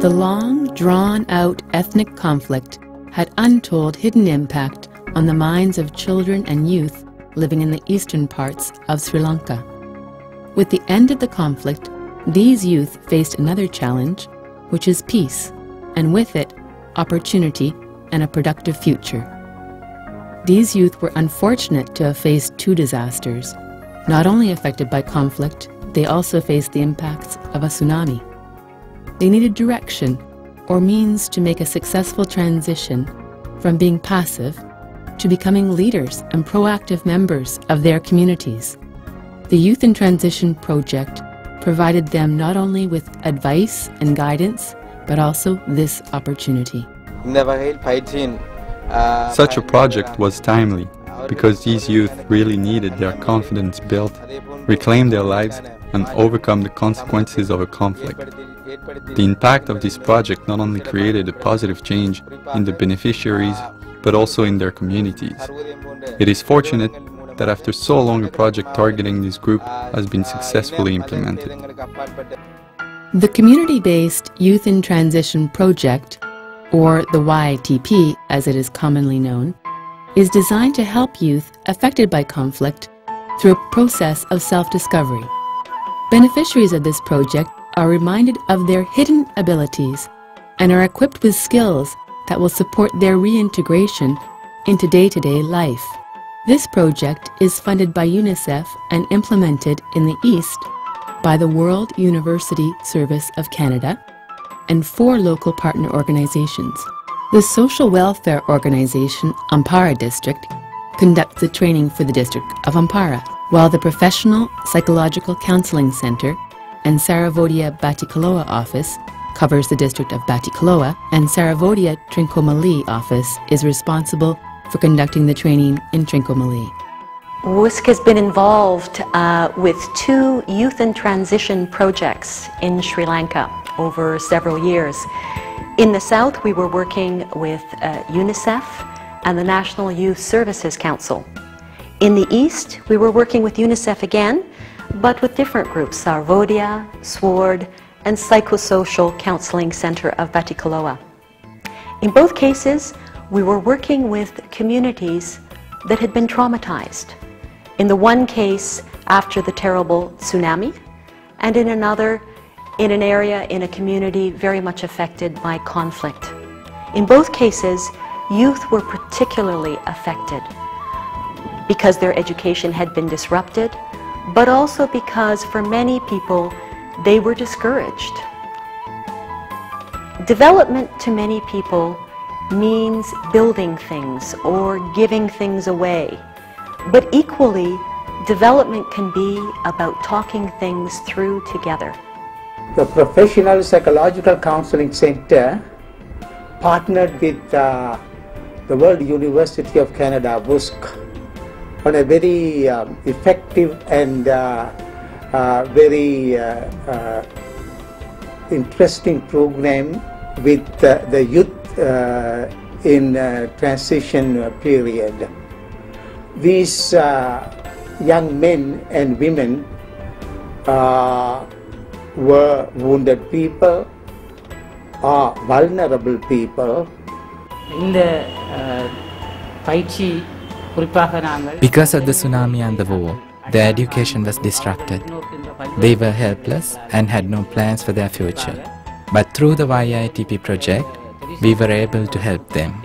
The long, drawn-out ethnic conflict had untold hidden impact on the minds of children and youth living in the eastern parts of Sri Lanka. With the end of the conflict, these youth faced another challenge, which is peace, and with it, opportunity and a productive future. These youth were unfortunate to have faced two disasters. Not only affected by conflict, they also faced the impacts of a tsunami. They needed direction or means to make a successful transition from being passive to becoming leaders and proactive members of their communities. The Youth in Transition project provided them not only with advice and guidance, but also this opportunity. Such a project was timely because these youth really needed their confidence built, reclaim their lives, and overcome the consequences of a conflict. The impact of this project not only created a positive change in the beneficiaries, but also in their communities. It is fortunate that after so long a project targeting this group has been successfully implemented. The Community-Based Youth in Transition project, or the YITP as it is commonly known, is designed to help youth affected by conflict through a process of self-discovery. Beneficiaries of this project are reminded of their hidden abilities and are equipped with skills that will support their reintegration into day-to-day life. This project is funded by UNICEF and implemented in the East by the World University Service of Canada and 4 local partner organizations. The social welfare organization Ampara District conducts the training for the district of Ampara, while the Professional Psychological Counseling Center and Saravodia Batticaloa office covers the district of Batticaloa, and Saravodia Trincomalee office is responsible for conducting the training in Trincomalee. WUSC has been involved with 2 youth in transition projects in Sri Lanka over several years. In the south, we were working with UNICEF and the National Youth Services Council. In the east, we were working with UNICEF again, but with different groups, Saravodia, SWORD, and Psychosocial Counseling Center of Batticaloa. In both cases, we were working with communities that had been traumatized. In the one case, after the terrible tsunami, and in another, in an area, in a community very much affected by conflict. In both cases, youth were particularly affected because their education had been disrupted, but also because for many people, they were discouraged. Development to many people means building things or giving things away. But equally, development can be about talking things through together. The Professional Psychological Counseling Center partnered with the World University of Canada, WUSC, on a very effective and very interesting program with the youth in transition period. These young men and women were wounded people or vulnerable people. Because of the tsunami and the war, their education was disrupted. They were helpless and had no plans for their future. But through the YITP project, we were able to help them.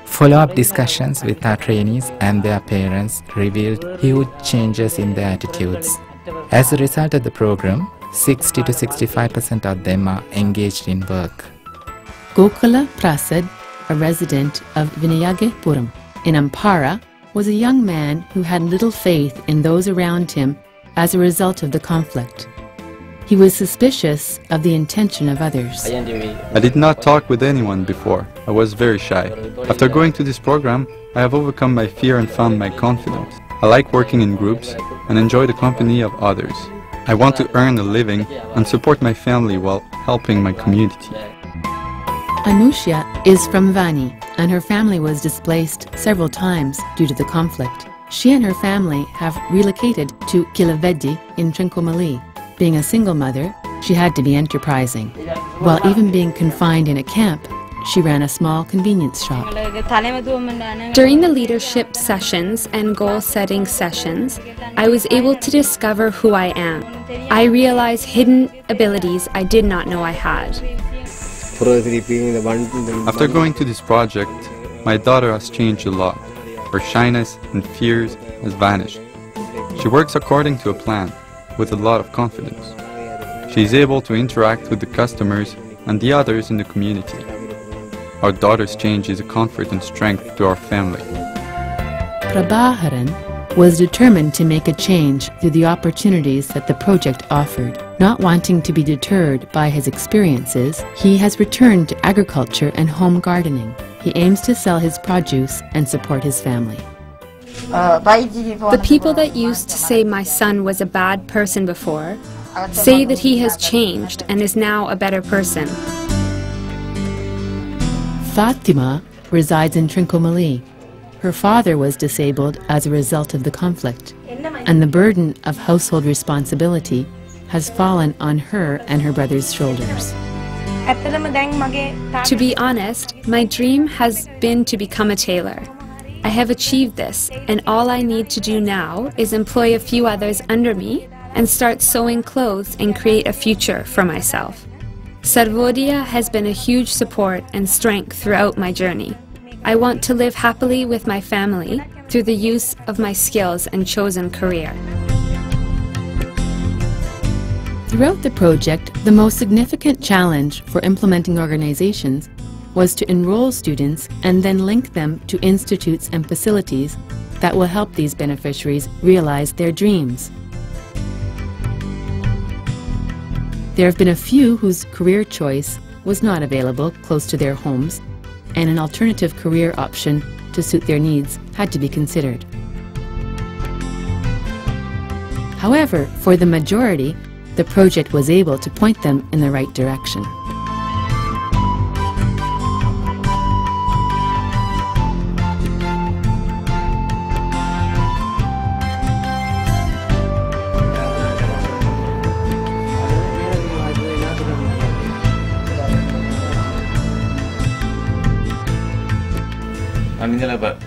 Follow-up discussions with our trainees and their parents revealed huge changes in their attitudes. As a result of the program, 60 to 65% of them are engaged in work. Gokula Prasad, a resident of Vinayagepuram in Ampara, was a young man who had little faith in those around him as a result of the conflict. He was suspicious of the intention of others. I did not talk with anyone before. I was very shy. After going to this program, I have overcome my fear and found my confidence. I like working in groups and enjoy the company of others. I want to earn a living and support my family while helping my community. Anushya is from Vani, and her family was displaced several times due to the conflict. She and her family have relocated to Kilavedi in Trincomalee. Being a single mother, she had to be enterprising. While even being confined in a camp, she ran a small convenience shop. During the leadership sessions and goal-setting sessions, I was able to discover who I am. I realized hidden abilities I did not know I had. After going to this project, my daughter has changed a lot. Her shyness and fears has vanished. She works according to a plan, with a lot of confidence. She is able to interact with the customers and the others in the community. Our daughter's change is a comfort and strength to our family. Prabhaharan was determined to make a change through the opportunities that the project offered. Not wanting to be deterred by his experiences, he has returned to agriculture and home gardening. He aims to sell his produce and support his family. The people that used to say my son was a bad person before say that he has changed and is now a better person. Fatima resides in Trincomalee. Her father was disabled as a result of the conflict, and the burden of household responsibility has fallen on her and her brother's shoulders. To be honest, my dream has been to become a tailor. I have achieved this, and all I need to do now is employ a few others under me and start sewing clothes and create a future for myself. Sarvodaya has been a huge support and strength throughout my journey. I want to live happily with my family through the use of my skills and chosen career. Throughout the project, the most significant challenge for implementing organizations was to enroll students and then link them to institutes and facilities that will help these beneficiaries realize their dreams. There have been a few whose career choice was not available close to their homes, and an alternative career option to suit their needs had to be considered. However, for the majority, the project was able to point them in the right direction.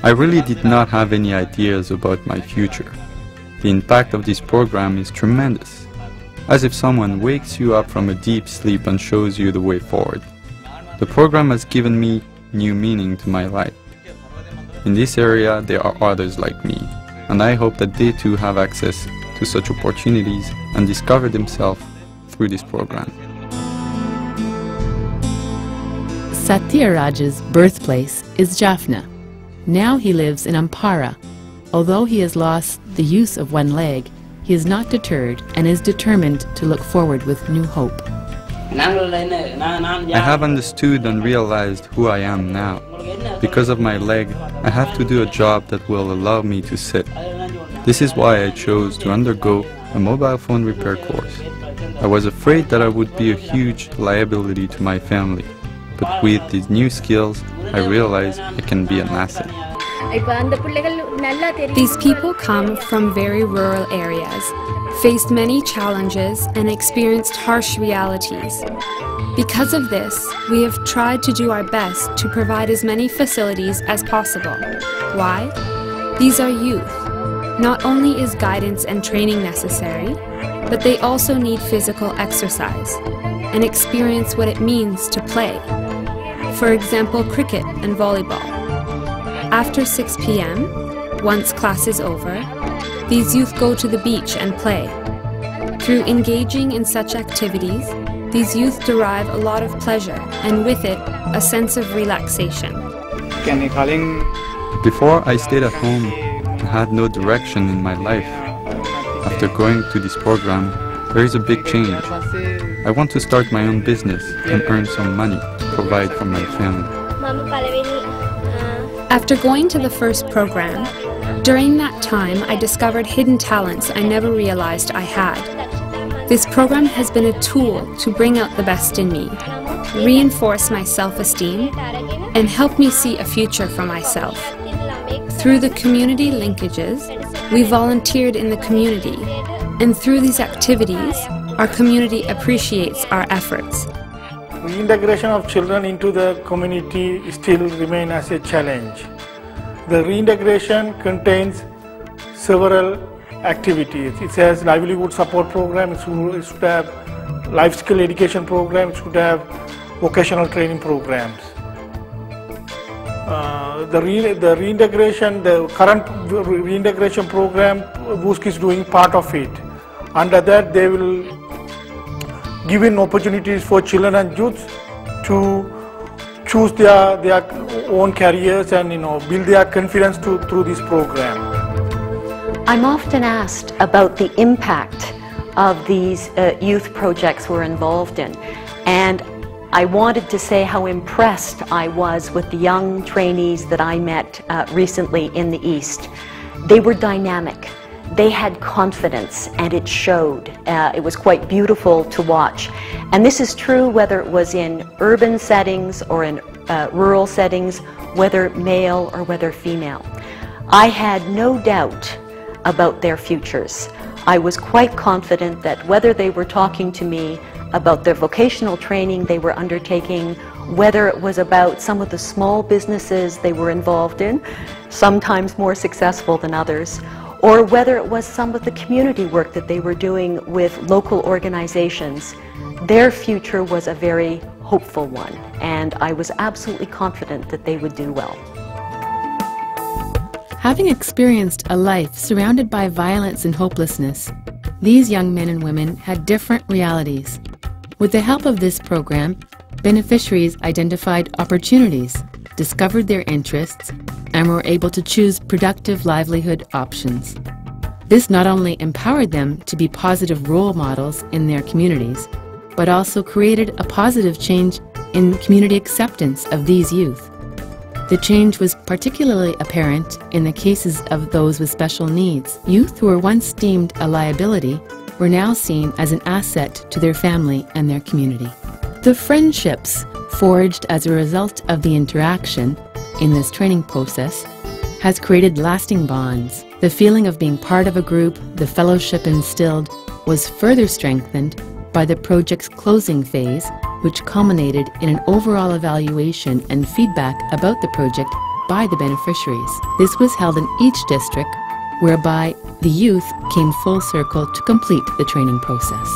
I really did not have any ideas about my future. The impact of this program is tremendous, as if someone wakes you up from a deep sleep and shows you the way forward. The program has given me new meaning to my life. In this area, there are others like me, and I hope that they too have access to such opportunities and discover themselves through this program. Satyaraj's birthplace is Jaffna. Now he lives in Ampara. Although he has lost the use of one leg, he is not deterred and is determined to look forward with new hope. I have understood and realized who I am now. Because of my leg, I have to do a job that will allow me to sit. This is why I chose to undergo a mobile phone repair course. I was afraid that I would be a huge liability to my family, but with these new skills, I realize I can be an asset. These people come from very rural areas, faced many challenges, and experienced harsh realities. Because of this, we have tried to do our best to provide as many facilities as possible. Why? These are youth. Not only is guidance and training necessary, but they also need physical exercise and experience what it means to play. For example, cricket and volleyball. After 6 p.m., once class is over, these youth go to the beach and play. Through engaging in such activities, these youth derive a lot of pleasure and with it, a sense of relaxation. Before I stayed at home, I had no direction in my life. After going to this program, there is a big change. I want to start my own business and earn some money to provide for my family. After going to the first program, during that time I discovered hidden talents I never realized I had. This program has been a tool to bring out the best in me, reinforce my self-esteem, and help me see a future for myself. Through the community linkages, we volunteered in the community, and through these activities, our community appreciates our efforts. Reintegration of children into the community still remains as a challenge. The reintegration contains several activities. It has livelihood support program, it should have life skill education program, it should have vocational training programs. The current reintegration program, WUSC is doing part of it. Under that, they will give in opportunities for children and youth to choose their own careers and build their confidence through this program. I'm often asked about the impact of these youth projects we're involved in, and I wanted to say how impressed I was with the young trainees that I met recently in the East. They were dynamic, they had confidence, and it showed. It was quite beautiful to watch. And this is true whether it was in urban settings or in rural settings, whether male or whether female. I had no doubt about their futures. I was quite confident that whether they were talking to me about their vocational training they were undertaking, whether it was about some of the small businesses they were involved in, sometimes more successful than others, or whether it was some of the community work that they were doing with local organizations, their future was a very hopeful one, and I was absolutely confident that they would do well. Having experienced a life surrounded by violence and hopelessness, these young men and women had different realities. With the help of this program, beneficiaries identified opportunities, discovered their interests, and were able to choose productive livelihood options. This not only empowered them to be positive role models in their communities, but also created a positive change in community acceptance of these youth. The change was particularly apparent in the cases of those with special needs. Youth who were once deemed a liability were now seen as an asset to their family and their community. The friendships forged as a result of the interaction in this training process has created lasting bonds. The feeling of being part of a group, the fellowship instilled, was further strengthened by the project's closing phase, which culminated in an overall evaluation and feedback about the project by the beneficiaries. This was held in each district, whereby the youth came full circle to complete the training process.